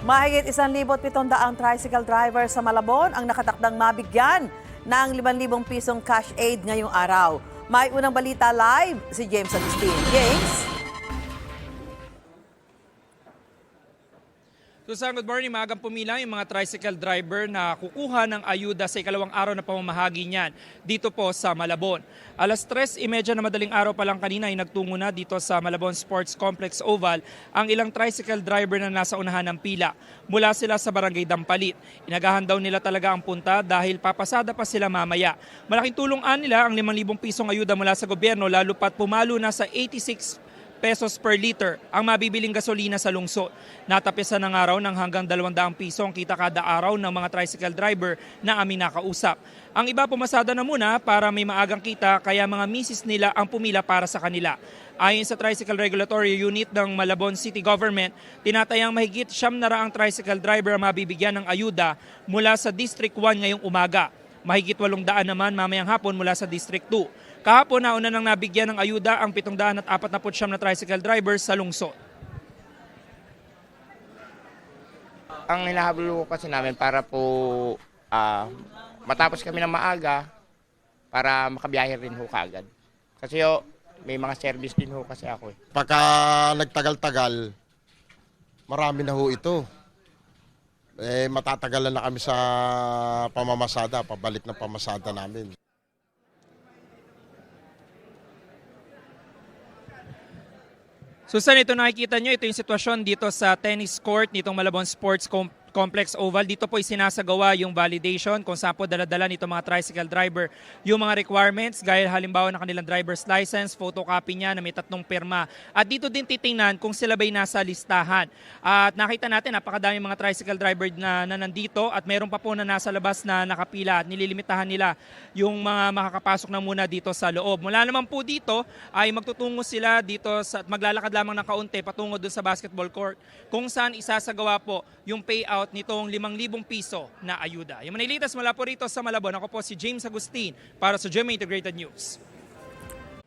Mahigit 1,700 tricycle driver sa Malabon ang nakatakdang mabigyan ng 5,000 pisong cash aid ngayong araw. May unang balita live si James Agustin. James? Susan, good morning. Maagang pumila yung mga tricycle driver na kukuha ng ayuda sa ikalawang araw na pamamahagi niyan dito po sa Malabon. 3:30 na madaling araw pa lang kanina ay nagtungo na dito sa Malabon Sports Complex Oval ang ilang tricycle driver na nasa unahan ng pila. Mula sila sa Barangay Dampalit. Inagahan daw nila talaga ang punta dahil papasada pa sila mamaya. Malaking tulungan nila ang 5,000 pisong ayuda mula sa gobyerno lalo pat pumalo na sa 86 pesos per liter ang mabibiling gasolina sa lungsod. Natapisan ng araw ng hanggang 200 piso ang kita kada araw ng mga tricycle driver na aming nakausap. Ang iba pumasada na muna para may maagang kita kaya mga misis nila ang pumila para sa kanila. Ayon sa Tricycle Regulatory Unit ng Malabon City Government, tinatayang mahigit 900 tricycle driver ang mabibigyan ng ayuda mula sa District 1 ngayong umaga. Mahigit 800 naman mamayang hapon mula sa District 2. Kahapon nauna nang nabigyan ng ayuda ang 749 na tricycle drivers sa lungsod. Ang hinahabol ko kasi namin para po matapos kami ng maaga para makabiyahe rin ho kaagad. Kasi may mga service din ho kasi ako. Pagka nagtagal-tagal, marami na ho ito. Matatagalan na kami sa pamamasada, pabalik ng pamasada namin. Susan, ito nakikita nyo, ito yung sitwasyon dito sa tennis court nitong Malabon Sports Complex Oval. Dito po isinasagawa yung validation kung saan po daladala nito mga tricycle driver yung mga requirements gaya halimbawa ng kanilang driver's license, photocopy niya na may 3 pirma. At dito din titingnan kung sila ba'y nasa listahan. At nakita natin napakadaming mga tricycle driver na nandito at meron pa po na nasa labas na nakapila at nililimitahan nila yung mga makakapasok na muna dito sa loob. Mula naman po dito ay magtutungo sila dito sa maglalakad lamang ng kaunti patungo dun sa basketball court kung saan isasagawa po yung payout nitong 5,000 piso na ayuda. Yung manilitas mula po rito sa Malabon, ako po si James Agustin para sa GMA Integrated News.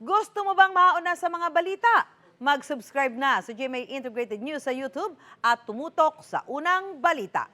Gusto mo bang mauna sa mga balita? Mag-subscribe na sa GMA Integrated News sa YouTube at tumutok sa unang balita.